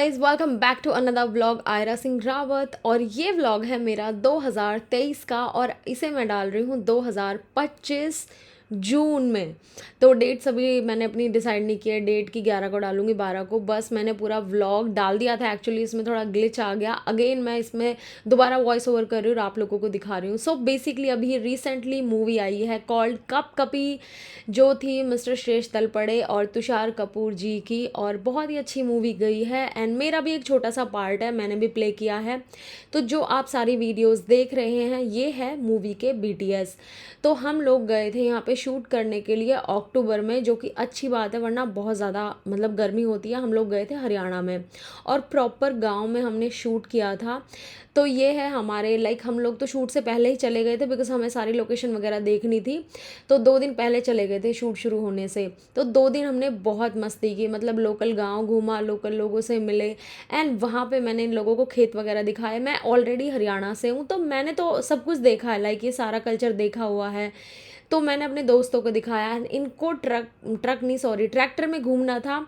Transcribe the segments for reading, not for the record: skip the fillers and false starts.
Guys, welcome back to another vlog Aira Singh Rawat. और ये vlog है मेरा 2023 का और इसे मैं डाल रही हूँ 2025 जून में। तो डेट्स अभी मैंने अपनी डिसाइड नहीं किया, डेट की 11 को डालूंगी, 12 को। बस मैंने पूरा व्लॉग डाल दिया था। एक्चुअली इसमें थोड़ा ग्लिच आ गया, अगेन मैं इसमें दोबारा वॉइस ओवर कर रही हूँ और आप लोगों को दिखा रही हूँ। सो बेसिकली अभी रिसेंटली मूवी आई है कॉल्ड कप कपी, जो थी मिस्टर श्रेष्ठ तलपड़े और तुषार कपूर जी की, और बहुत ही अच्छी मूवी गई है। एंड मेरा भी एक छोटा सा पार्ट है, मैंने भी प्ले किया है। तो जो आप सारी वीडियोस देख रहे हैं ये है मूवी के बीटीएस। तो हम लोग गए थे यहाँ पे शूट करने के लिए अक्टूबर में, जो कि अच्छी बात है वरना बहुत ज़्यादा मतलब गर्मी होती है। हम लोग गए थे हरियाणा में और प्रॉपर गांव में हमने शूट किया था। तो ये है हमारे हम लोग तो शूट से पहले ही चले गए थे बिकॉज हमें सारी लोकेशन वगैरह देखनी थी। तो 2 दिन पहले चले गए थे शूट शुरू होने से। तो 2 दिन हमने बहुत मस्ती की, मतलब लोकल गांव घूमा, लोकल लोगों से मिले। एंड वहाँ पे मैंने इन लोगों को खेत वगैरह दिखाए। मैं ऑलरेडी हरियाणा से हूँ तो मैंने तो सब कुछ देखा है, ये सारा कल्चर देखा हुआ है। तो मैंने अपने दोस्तों को दिखाया। इनको ट्रक नहीं, सॉरी, ट्रैक्टर में घूमना था।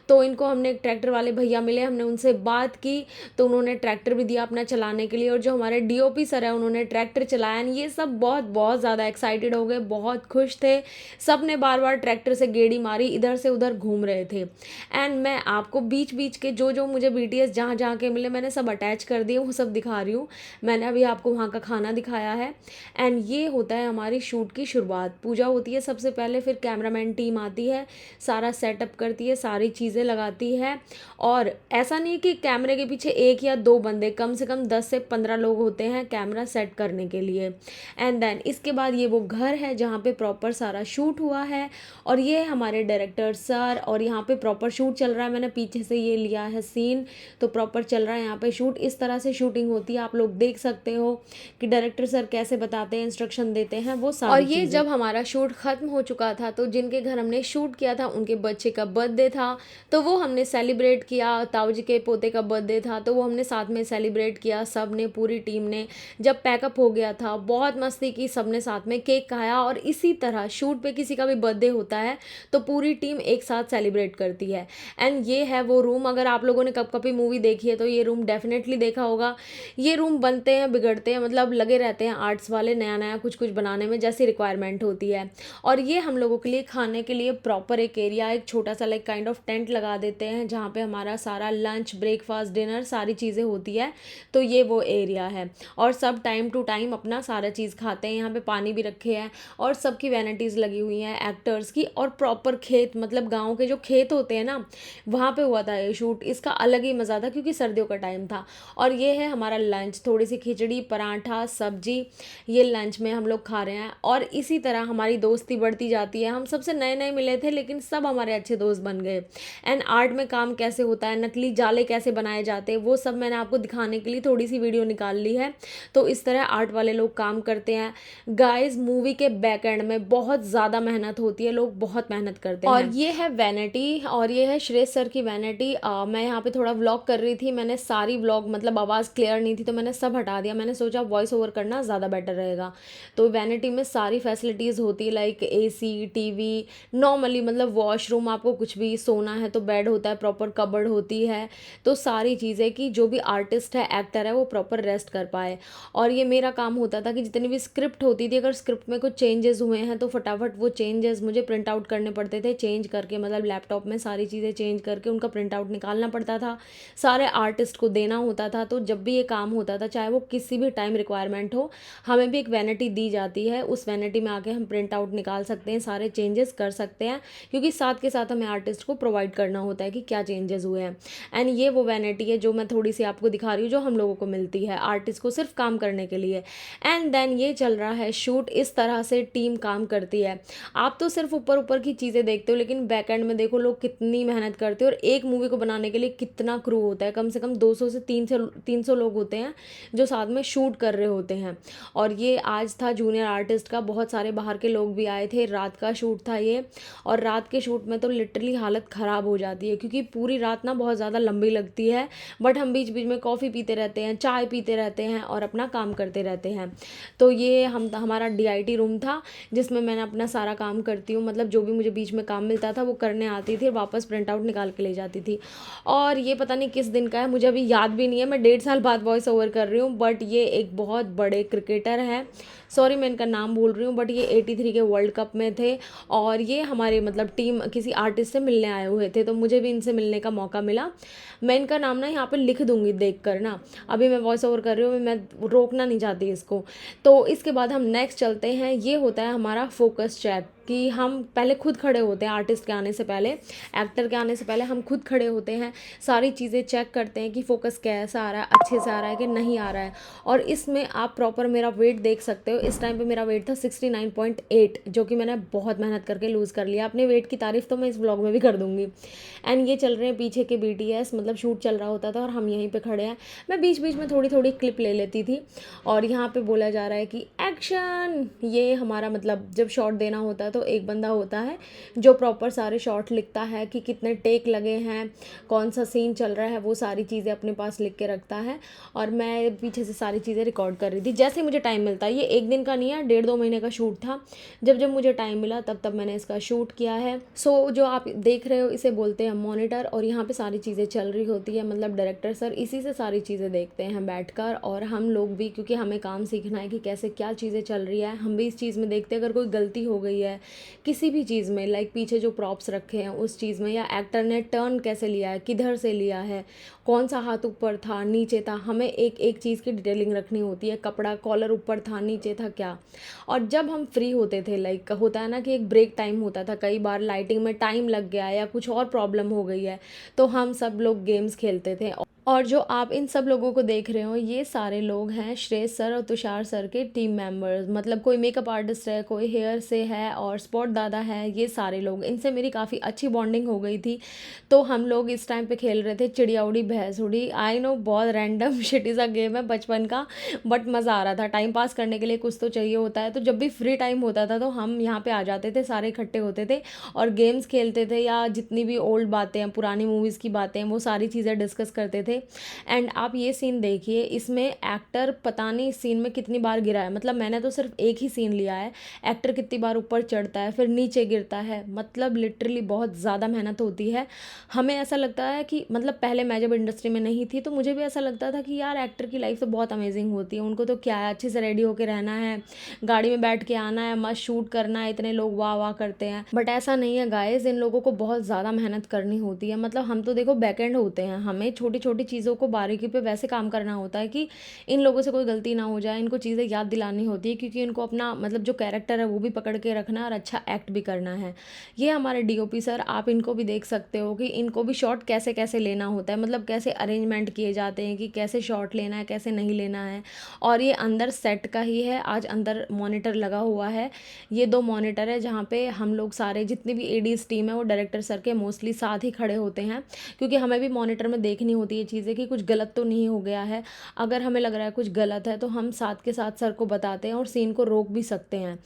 तो इनको हमने एक ट्रैक्टर वाले भैया मिले, हमने उनसे बात की तो उन्होंने ट्रैक्टर भी दिया अपना चलाने के लिए। और जो हमारे डीओपी सर है उन्होंने ट्रैक्टर चलाया। ये सब बहुत बहुत ज़्यादा एक्साइटेड हो गए, बहुत खुश थे। सब ने बार बार ट्रैक्टर से गेड़ी मारी, इधर से उधर घूम रहे थे। एंड मैं आपको बीच बीच के जो जो मुझे बीटीएस जहाँ जहाँ के मिले मैंने सब अटैच कर दिए, वो सब दिखा रही हूँ। मैंने अभी आपको वहाँ का खाना दिखाया है। एंड ये होता है हमारी शूट की शुरुआत। पूजा होती है सबसे पहले, फिर कैमरामैन टीम आती है, सारा सेटअप करती है, सारी चीज़ें लगाती है। और ऐसा नहीं कि कैमरे के पीछे 1 या 2 बंदे, कम से कम 10 से 15 लोग होते हैं कैमरा सेट करने के लिए। एंड देन इसके बाद ये वो घर है जहाँ पे प्रॉपर सारा शूट हुआ है। और ये है हमारे डायरेक्टर सर, और यहाँ पे प्रॉपर शूट चल रहा है। मैंने पीछे से ये लिया है सीन, तो प्रॉपर चल रहा है यहाँ पे शूट। इस तरह से शूटिंग होती है, आप लोग देख सकते हो कि डायरेक्टर सर कैसे बताते हैं, इंस्ट्रक्शन देते हैं, वो सारी। और ये जब हमारा शूट ख़त्म हो चुका था तो जिनके घर हमने शूट किया था उनके बच्चे का बर्थडे था, तो वो हमने सेलिब्रेट किया। ताऊ जी के पोते का बर्थडे था तो वो हमने साथ में सेलिब्रेट किया, सब ने, पूरी टीम ने। जब पैकअप हो गया था बहुत मस्ती की, सब ने साथ में केक खाया। और इसी तरह शूट पे किसी का भी बर्थडे होता है तो पूरी टीम एक साथ सेलिब्रेट करती है। एंड ये है वो रूम। अगर आप लोगों ने कप कपी मूवी देखी है तो ये रूम डेफिनेटली देखा होगा। ये रूम बनते हैं, बिगड़ते हैं, मतलब लगे रहते हैं आर्ट्स वाले नया नया कुछ कुछ बनाने में जैसी रिक्वायरमेंट होती है। और ये हम लोगों के लिए खाने के लिए प्रॉपर एक एरिया, एक छोटा सा काइंड ऑफ टेंट लगा देते हैं जहाँ पे हमारा सारा लंच, ब्रेकफास्ट, डिनर सारी चीज़ें होती है। तो ये वो एरिया है। और सब टाइम टू टाइम अपना सारा चीज़ खाते हैं। यहाँ पे पानी भी रखे हैं और सबकी वैनिटीज़ लगी हुई हैं एक्टर्स की। और प्रॉपर खेत, मतलब गाँव के जो खेत होते हैं ना, वहाँ पे हुआ था ये शूट। इसका अलग ही मज़ा था क्योंकि सर्दियों का टाइम था। और ये है हमारा लंच, थोड़ी सी खिचड़ी, पराठा, सब्जी, ये लंच में हम लोग खा रहे हैं। और इसी तरह हमारी दोस्ती बढ़ती जाती है। हम सबसे नए नए मिले थे लेकिन सब हमारे अच्छे दोस्त बन गए। एंड आर्ट में काम कैसे होता है, नकली जाले कैसे बनाए जाते हैं, वो सब मैंने आपको दिखाने के लिए थोड़ी सी वीडियो निकाल ली है। तो इस तरह आर्ट वाले लोग काम करते हैं। गाइस, मूवी के बैक एंड में बहुत ज़्यादा मेहनत होती है, लोग बहुत मेहनत करते हैं। और ये है वैनिटी, और ये है श्रेष्ठ सर की वैनिटी। मैं यहाँ पे थोड़ा व्लॉग कर रही थी, मैंने सारी व्लॉग, मतलब आवाज़ क्लियर नहीं थी तो मैंने सब हटा दिया। मैंने सोचा वॉइस ओवर करना ज़्यादा बेटर रहेगा। तो वैनिटी में सारी फैसिलिटीज़ होती है, लाइक एसी, टीवी, नॉर्मली मतलब वॉशरूम, आपको कुछ भी सोना है तो बेड होता है, प्रॉपर कबर्ड होती है। तो सारी चीज़ें कि जो भी आर्टिस्ट है, एक्टर है, वो प्रॉपर रेस्ट कर पाए। और ये मेरा काम होता था कि जितनी भी स्क्रिप्ट होती थी, अगर स्क्रिप्ट में कुछ चेंजेस हुए हैं तो फटाफट वो चेंजेस मुझे प्रिंट आउट करने पड़ते थे, चेंज करके, मतलब लैपटॉप में सारी चीज़ें चेंज करके उनका प्रिंट आउट निकालना पड़ता था, सारे आर्टिस्ट को देना होता था। तो जब भी ये काम होता था, चाहे वो किसी भी टाइम रिक्वायरमेंट हो, हमें भी एक वैनिटी दी जाती है। उस वैनिटी में आके हम प्रिंट आउट निकाल सकते हैं, सारे चेंजेस कर सकते हैं, क्योंकि साथ के साथ हमें आर्टिस्ट को प्रोवाइड करना होता है कि क्या चेंजेस हुए हैं। एंड ये वो वैनिटी है जो मैं थोड़ी सी आपको दिखा रही हूँ, जो हम लोगों को मिलती है आर्टिस्ट को सिर्फ काम करने के लिए। एंड देन ये चल रहा है शूट। इस तरह से टीम काम करती है। आप तो सिर्फ ऊपर ऊपर की चीज़ें देखते हो, लेकिन बैक एंड में देखो लोग कितनी मेहनत करते हैं। और एक मूवी को बनाने के लिए कितना क्रू होता है, कम से कम 200 से 300 लोग होते हैं जो साथ में शूट कर रहे होते हैं। और ये आज था जूनियर आर्टिस्ट का, बहुत सारे सारे बाहर के लोग भी आए थे। रात का शूट था ये, और रात के शूट में तो लिटरली हालत ख़राब हो जाती है, क्योंकि पूरी रात ना बहुत ज़्यादा लंबी लगती है। बट हम बीच बीच में कॉफ़ी पीते रहते हैं, चाय पीते रहते हैं और अपना काम करते रहते हैं। तो ये हमारा DIT रूम था, जिसमें मैंने अपना सारा काम करती हूँ, मतलब जो भी मुझे बीच में काम मिलता था वो करने आती थी, वापस प्रिंट आउट निकाल के ले जाती थी। और ये पता नहीं किस दिन का है, मुझे अभी याद भी नहीं है, मैं 1.5 साल बाद वॉइस ओवर कर रही हूँ। बट ये एक बहुत बड़े क्रिकेटर हैं, सॉरी मैं इनका नाम भूल रही हूँ, बट ये 83 के वर्ल्ड कप में थे, और ये हमारे मतलब टीम किसी आर्टिस्ट से मिलने आए हुए थे, तो मुझे भी इनसे मिलने का मौका मिला। मैं इनका नाम ना यहाँ पे लिख दूंगी देख कर ना, अभी मैं वॉइस ओवर कर रही हूँ, मैं रोकना नहीं चाहती इसको। तो इसके बाद हम नेक्स्ट चलते हैं, ये होता है हमारा फोकस चेक, कि हम पहले खुद खड़े होते हैं आर्टिस्ट के आने से पहले, एक्टर के आने से पहले हम खुद खड़े होते हैं, सारी चीज़ें चेक करते हैं कि फोकस कैसा आ रहा है, अच्छे से आ रहा है कि नहीं आ रहा है। और इसमें आप प्रॉपर मेरा वेट देख सकते हो, इस टाइम पे मेरा वेट था 69.8, जो कि मैंने बहुत मेहनत करके लूज़ कर लिया। अपने वेट की तारीफ़ तो मैं इस ब्लॉग में भी कर दूँगी। एंड ये चल रहे हैं पीछे के BTS, मतलब शूट चल रहा होता था और हम यहीं पे खड़े हैं। मैं बीच बीच में थोड़ी थोड़ी क्लिप ले लेती थी, और यहाँ पे बोला जा रहा है कि एक्शन। ये हमारा मतलब जब शॉट देना होता है तो एक बंदा होता है जो प्रॉपर सारे शॉट लिखता है कि कितने टेक लगे हैं, कौन सा सीन चल रहा है, वो सारी चीज़ें अपने पास लिख के रखता है। और मैं पीछे से सारी चीज़ें रिकॉर्ड कर रही थी जैसे मुझे टाइम मिलता है। ये एक दिन का नहीं है, 1.5-2 महीने का शूट था। जब जब मुझे टाइम मिला तब तब मैंने इसका शूट किया है। सो जो आप देख रहे हो इसे बोलते हैं मॉनिटर, और यहाँ पे सारी चीज़ें चल रही होती है, मतलब डायरेक्टर सर इसी से सारी चीज़ें देखते हैं बैठकर, और हम लोग भी, क्योंकि हमें काम सीखना है कि कैसे क्या चीज़ें चल रही है, हम भी इस चीज़ में देखते हैं। अगर कोई गलती हो गई है किसी भी चीज़ में, लाइक पीछे जो प्रॉप्स रखे हैं उस चीज़ में, या एक्टर ने टर्न कैसे लिया है, किधर से लिया है, कौन सा हाथ ऊपर था नीचे था, हमें एक एक चीज़ की डिटेलिंग रखनी होती है। कपड़ा कॉलर ऊपर था नीचे था क्या। और जब हम फ्री होते थे, लाइक होता है ना कि एक ब्रेक टाइम होता था, कई बार लाइटिंग में टाइम लग गया या कुछ और प्रॉब्लम हो गई है, तो हम सब लोग गेम्स खेलते थे। और जो आप इन सब लोगों को देख रहे हो, ये सारे लोग हैं श्रेयस सर और तुषार सर के टीम मेंबर्स। मतलब कोई मेकअप आर्टिस्ट है, कोई हेयर से है, और स्पॉट दादा है। ये सारे लोग, इनसे मेरी काफ़ी अच्छी बॉन्डिंग हो गई थी। तो हम लोग इस टाइम पे खेल रहे थे चिड़िया उड़ी भैंस उड़ी। आई नो बहुत random shit is a game है बचपन का, बट मज़ा आ रहा था। टाइम पास करने के लिए कुछ तो चाहिए होता है, तो जब भी फ्री टाइम होता था तो हम यहाँ पे आ जाते थे, सारे इकट्ठे होते थे और गेम्स खेलते थे, या जितनी भी ओल्ड बातें हैं, पुरानी मूवीज़ की बातें हैं, वो सारी चीज़ें डिस्कस करते थे। एंड आप ये सीन देखिए, इसमें एक्टर पता नहीं इस सीन में कितनी बार गिरा है। मतलब मैंने तो सिर्फ एक ही सीन लिया है, एक्टर कितनी बार ऊपर चढ़ता है फिर नीचे गिरता है। मतलब लिटरली बहुत ज़्यादा मेहनत होती है। हमें ऐसा लगता है कि मतलब पहले मैं जब इंडस्ट्री में नहीं थी तो मुझे भी ऐसा लगता था कि यार एक्टर की लाइफ तो बहुत अमेजिंग होती है, उनको तो क्या है, अच्छे से रेडी होकर रहना है, गाड़ी में बैठ के आना है, मस्त शूट करना है, इतने लोग वाह वाह करते हैं। बट ऐसा नहीं है गाइस, इन लोगों को बहुत ज़्यादा मेहनत करनी होती है। मतलब हम तो देखो बैकएंड होते हैं, हमें छोटी छोटी चीज़ों को बारीकी पे वैसे काम करना होता है कि इन लोगों से कोई गलती ना हो जाए। इनको चीज़ें याद दिलानी होती है, क्योंकि इनको अपना मतलब जो कैरेक्टर है वो भी पकड़ के रखना है और अच्छा एक्ट भी करना है। ये हमारे DOP सर, आप इनको भी देख सकते हो कि इनको भी शॉट कैसे कैसे लेना होता है, मतलब कैसे अरेंजमेंट किए जाते हैं कि कैसे शॉट लेना है, कैसे नहीं लेना है। और ये अंदर सेट का ही है, आज अंदर मॉनिटर लगा हुआ है। ये 2 मॉनिटर है जहाँ पे हम लोग सारे जितनी भी एडीज टीम है वो डायरेक्टर सर के मोस्टली साथ ही खड़े होते हैं, क्योंकि हमें भी मॉनिटर में देखनी होती है चीज़ें कि कुछ गलत तो नहीं हो गया है। अगर हमें लग रहा है कुछ गलत है तो हम साथ के साथ सर को बताते हैं और सीन को रोक भी सकते हैं।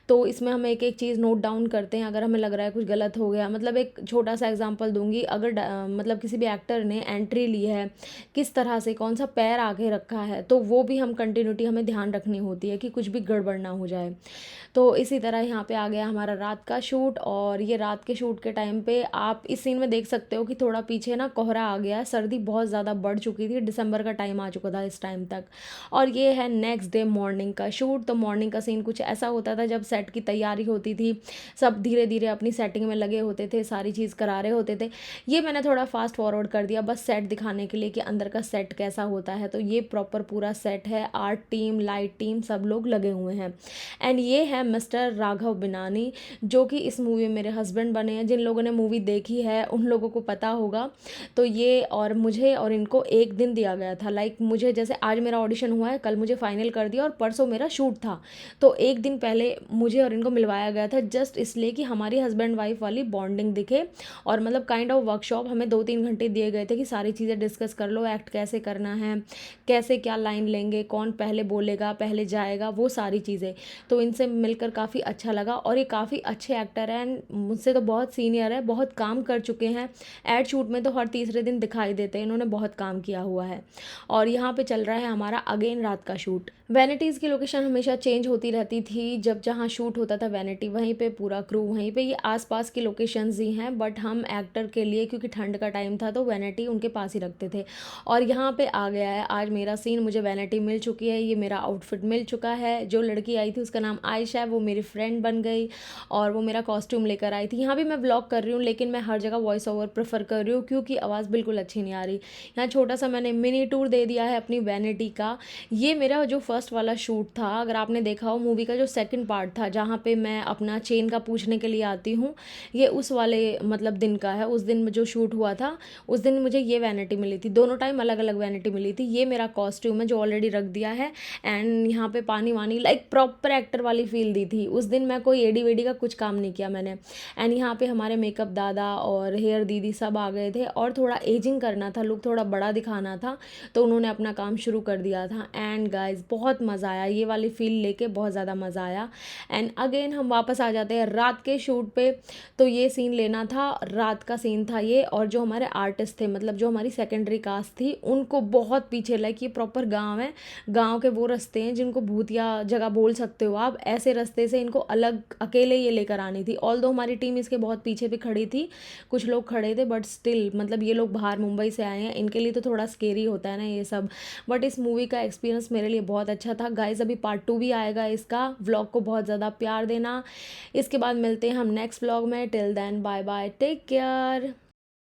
तो इसमें हम एक एक चीज़ नोट डाउन करते हैं अगर हमें लग रहा है कुछ गलत हो गया। मतलब एक छोटा सा एग्जांपल दूंगी, अगर मतलब किसी भी एक्टर ने एंट्री ली है, किस तरह से कौन सा पैर आगे रखा है, तो वो भी हम कंटिन्यूटी हमें ध्यान रखनी होती है कि कुछ भी गड़बड़ ना हो जाए। तो इसी तरह यहाँ पे आ गया हमारा रात का शूट, और ये रात के शूट के टाइम पे आप इस सीन में देख सकते हो कि थोड़ा पीछे ना कोहरा आ गया, सर्दी बहुत ज़्यादा बढ़ चुकी थी, दिसंबर का टाइम आ चुका था इस टाइम तक। और ये है नेक्स्ट डे मॉर्निंग का शूट। तो मॉर्निंग का सीन कुछ ऐसा होता था जब सेट की तैयारी होती थी, सब धीरे धीरे अपनी सेटिंग में लगे होते थे, सारी चीज़ करा रहे होते थे। ये मैंने थोड़ा फास्ट फॉरवर्ड कर दिया बस सेट दिखाने के लिए कि अंदर का सेट कैसा होता है। तो ये प्रॉपर पूरा सेट है, आर्ट टीम, लाइट टीम, सब लोग लगे हुए हैं। एंड ये है मिस्टर राघव बिनानी, जो कि इस मूवी में मेरे हस्बैंड बने हैं। जिन लोगों ने मूवी देखी है उन लोगों को पता होगा। तो ये और मुझे और इनको एक दिन दिया गया था, लाइक मुझे जैसे आज मेरा ऑडिशन हुआ है, कल मुझे फाइनल कर दिया और परसों मेरा शूट था, तो एक दिन पहले मुझे और इनको मिलवाया गया था, जस्ट इसलिए कि हमारी हस्बैंड वाइफ वाली बॉन्डिंग दिखे। और मतलब काइंड ऑफ वर्कशॉप हमें 2-3 घंटे दिए गए थे कि सारी चीज़ें डिस्कस कर लो, एक्ट कैसे करना है, कैसे क्या लाइन लेंगे, कौन पहले बोलेगा पहले जाएगा, वो सारी चीज़ें। तो इनसे मिलकर काफ़ी अच्छा लगा। और ये काफ़ी अच्छे एक्टर हैं एंड मुझसे तो बहुत सीनियर है, बहुत काम कर चुके हैं। एड शूट में तो हर तीसरे दिन दिखाई देते हैं, इन्होंने बहुत काम किया हुआ है। और यहाँ पे चल रहा है हमारा अगेन रात का शूट। वैनिटीज़ की लोकेशन हमेशा चेंज होती रहती थी, जब जहाँ शूट होता था वैनिटी वहीं पे पूरा क्रू वहीं पे, ये आसपास की लोकेशंस ही हैं, बट हम एक्टर के लिए क्योंकि ठंड का टाइम था तो वैनिटी उनके पास ही रखते थे। और यहाँ पे आ गया है आज मेरा सीन, मुझे वैनिटी मिल चुकी है, ये मेरा आउटफिट मिल चुका है। जो लड़की आई थी उसका नाम आयशा है, वो मेरी फ्रेंड बन गई और वो मेरा कॉस्ट्यूम लेकर आई थी। यहाँ भी मैं व्लॉग कर रही हूँ लेकिन मैं हर जगह वॉइस ओवर प्रेफर कर रही हूँ क्योंकि आवाज़ बिल्कुल अच्छी नहीं आ रही। यहाँ छोटा सा मैंने मिनी टूर दे दिया है अपनी वैनिटी का। ये मेरा जो फर्स्ट वाला शूट था, अगर आपने देखा हो मूवी का जो सेकंड पार्ट था जहाँ पे मैं अपना चेन का पूछने के लिए आती हूँ, ये उस वाले मतलब दिन का है। उस दिन जो शूट हुआ था उस दिन मुझे ये वैनिटी मिली थी, दोनों टाइम अलग अलग वैनिटी मिली थी। ये मेरा कॉस्ट्यूम है जो ऑलरेडी रख दिया है एंड यहाँ पे पानी वानी लाइक प्रॉपर एक्टर वाली फील दी थी। उस दिन मैं कोई एडी वेडी का कुछ काम नहीं किया मैंने। एंड यहाँ पे हमारे मेकअप दादा और हेयर दीदी सब आ गए थे और थोड़ा एजिंग करना था, लुक थोड़ा बड़ा दिखाना था, तो उन्होंने अपना काम शुरू कर दिया था। एंड गाइज बहुत मज़ा आया, ये वाली फील लेके बहुत ज़्यादा मज़ा आया। एंड अगेन हम वापस आ जाते हैं रात के शूट पे। तो ये सीन लेना था, रात का सीन था ये। और जो हमारे आर्टिस्ट थे मतलब जो हमारी सेकेंडरी कास्ट थी उनको बहुत पीछे, लाइक ये प्रॉपर गाँव है, गाँव के वो रास्ते हैं जिनको भूतिया जगह बोल सकते हो आप, ऐसे रास्ते से इनको अलग अकेले ये लेकर आनी थी। ऑल दो हमारी टीम इसके बहुत पीछे भी खड़ी थी, कुछ लोग खड़े थे, बट स्टिल मतलब ये लोग बाहर मुंबई से आए हैं, इनके लिए तो थोड़ा स्केरी होता है ना ये सब। बट इस मूवी का एक्सपीरियंस मेरे लिए बहुत अच्छा था गाइज। अभी पार्ट 2 भी आएगा इसका, व्लॉग को बहुत ज़्यादा प्यार देना। इसके बाद मिलते हैं हम नेक्स्ट व्लॉग में। Till then bye bye, take care.